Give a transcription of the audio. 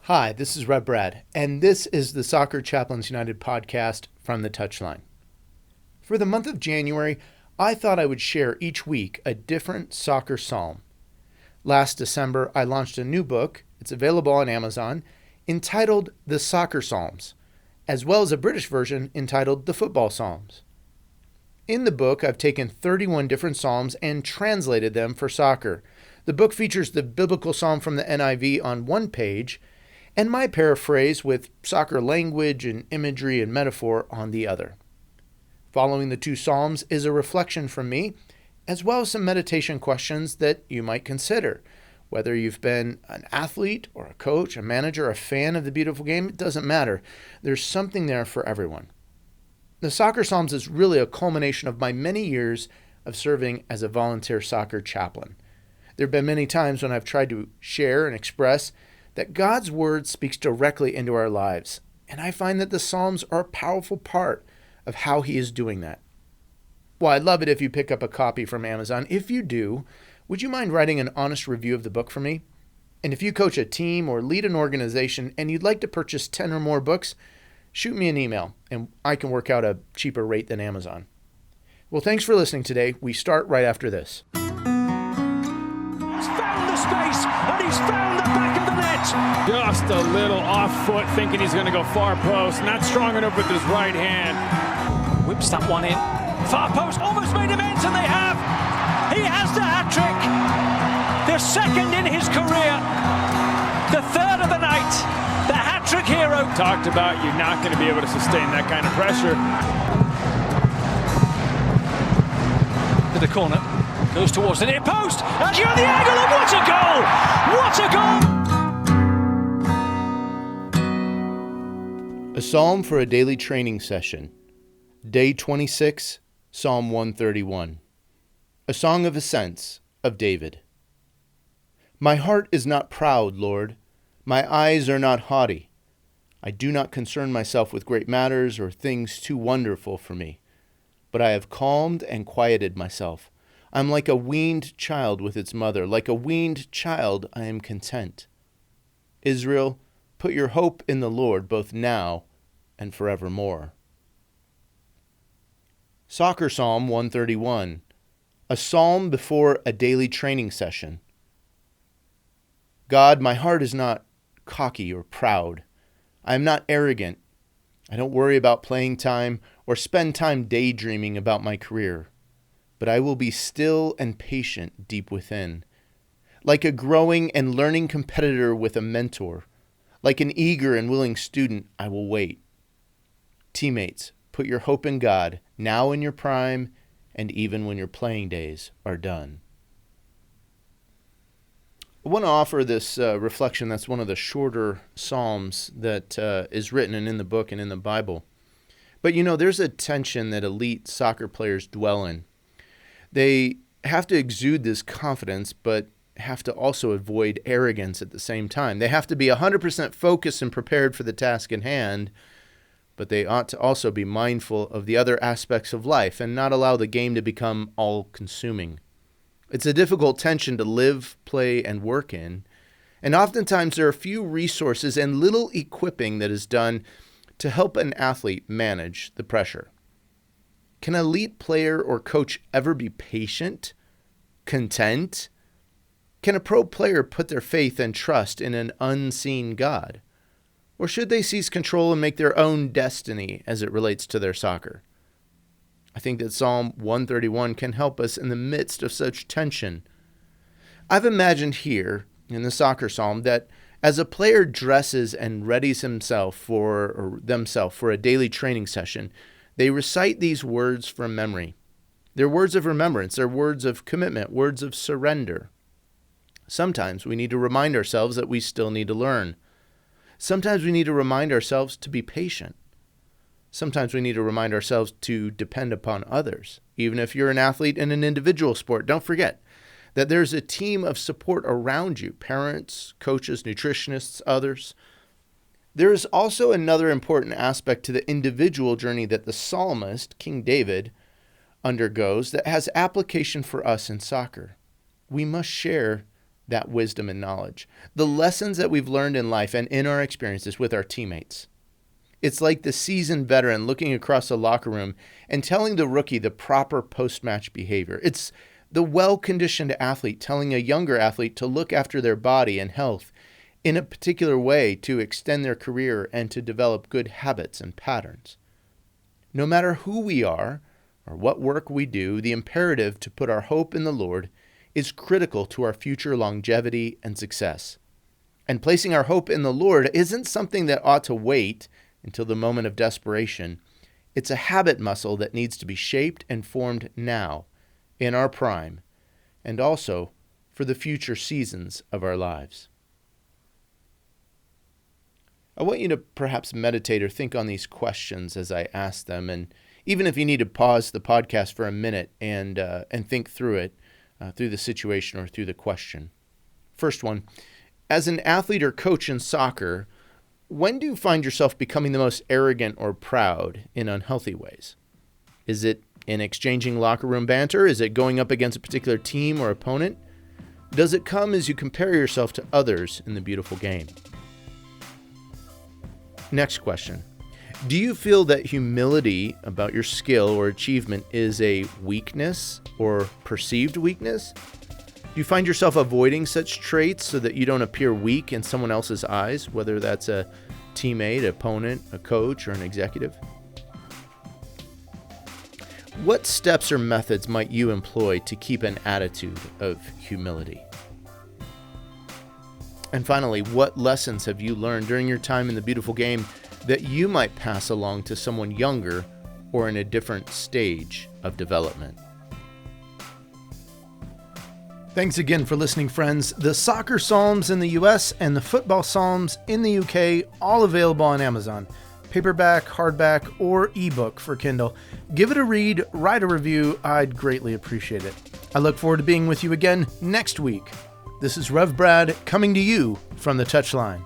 Hi, this is Rev Brad, and this is the Soccer Chaplains United podcast from the Touchline. For the month of January, I thought I would share each week a different soccer psalm. Last December, I launched a new book, it's available on Amazon, entitled The Soccer Psalms, as well as a British version entitled The Football Psalms. In the book, I've taken 31 different psalms and translated them for soccer. The book features the biblical psalm from the NIV on one page, and my paraphrase with soccer language and imagery and metaphor on the other. Following the two psalms is a reflection from me, as well as some meditation questions that you might consider. Whether you've been an athlete or a coach, a manager, a fan of the beautiful game, it doesn't matter. There's something there for everyone. The Soccer Psalms is really a culmination of my many years of serving as a volunteer soccer chaplain. There have been many times when I've tried to share and express that God's Word speaks directly into our lives, and I find that the Psalms are a powerful part of how He is doing that. Well, I'd love it if you pick up a copy from Amazon. If you do, would you mind writing an honest review of the book for me? And if you coach a team or lead an organization and you'd like to purchase 10 or more books, shoot me an email, and I can work out a cheaper rate than Amazon. Well, thanks for listening today. We start right after this. He's found the space, and he's found the back of the net. Just a little off foot, thinking he's going to go far post. Not strong enough with his right hand. Whips that one in. Far post, almost made him ends, and they have. He has the hat-trick. The second in his career. The third of the night. The hat-trick hero. Talked about you're not going to be able to sustain that kind of pressure. To the corner. Goes towards the near post. And you're the angle, and what a goal! What a goal! A Psalm for a Daily Training Session. Day 26, Psalm 131. A Song of Ascents of David. My heart is not proud, Lord. My eyes are not haughty. I do not concern myself with great matters or things too wonderful for me. But I have calmed and quieted myself. I am like a weaned child with its mother. Like a weaned child, I am content. Israel, put your hope in the Lord both now and forevermore. Soccer Psalm 131. A psalm before a daily training session. God, my heart is not cocky or proud. I am not arrogant. I don't worry about playing time or spend time daydreaming about my career. But I will be still and patient deep within. Like a growing and learning competitor with a mentor. Like an eager and willing student, I will wait. Teammates, put your hope in God, now in your prime, and even when your playing days are done. I want to offer this reflection that's one of the shorter psalms that is written and in the book and in the Bible. But there's a tension that elite soccer players dwell in. They have to exude this confidence, but have to also avoid arrogance at the same time. They have to be 100% focused and prepared for the task in hand, but they ought to also be mindful of the other aspects of life and not allow the game to become all-consuming. It's a difficult tension to live, play, and work in, and oftentimes there are few resources and little equipping that is done to help an athlete manage the pressure. Can an elite player or coach ever be patient, content? Can a pro player put their faith and trust in an unseen God? Or should they seize control and make their own destiny as it relates to their soccer? I think that Psalm 131 can help us in the midst of such tension. I've imagined here in the soccer psalm that as a player dresses and readies himself for a daily training session, they recite these words from memory. They're words of remembrance. They're words of commitment, words of surrender. Sometimes we need to remind ourselves that we still need to learn. Sometimes we need to remind ourselves to be patient. Sometimes we need to remind ourselves to depend upon others. Even if you're an athlete in an individual sport, don't forget that there's a team of support around you, parents, coaches, nutritionists, others. There is also another important aspect to the individual journey that the psalmist, King David, undergoes that has application for us in soccer. We must share that wisdom and knowledge, the lessons that we've learned in life and in our experiences with our teammates. It's like the seasoned veteran looking across the locker room and telling the rookie the proper post-match behavior. It's the well-conditioned athlete telling a younger athlete to look after their body and health in a particular way to extend their career and to develop good habits and patterns. No matter who we are or what work we do, the imperative to put our hope in the Lord is critical to our future longevity and success. And placing our hope in the Lord isn't something that ought to wait until the moment of desperation. It's a habit muscle that needs to be shaped and formed now, in our prime, and also for the future seasons of our lives. I want you to perhaps meditate or think on these questions as I ask them, and even if you need to pause the podcast for a minute and think through it, through the situation or through the question. First one, as an athlete or coach in soccer, when do you find yourself becoming the most arrogant or proud in unhealthy ways? Is it in exchanging locker room banter? Is it going up against a particular team or opponent? Does it come as you compare yourself to others in the beautiful game? Next question. Do you feel that humility about your skill or achievement is a weakness or perceived weakness? Do you find yourself avoiding such traits so that you don't appear weak in someone else's eyes, whether that's a teammate, opponent, a coach, or an executive? What steps or methods might you employ to keep an attitude of humility? And finally, what lessons have you learned during your time in the beautiful game that you might pass along to someone younger or in a different stage of development? Thanks again for listening, friends. The soccer psalms in the US and the football psalms in the UK, all available on Amazon. Paperback, hardback, or ebook for Kindle. Give it a read, write a review. I'd greatly appreciate it. I look forward to being with you again next week. This is Rev Brad coming to you from the Touchline.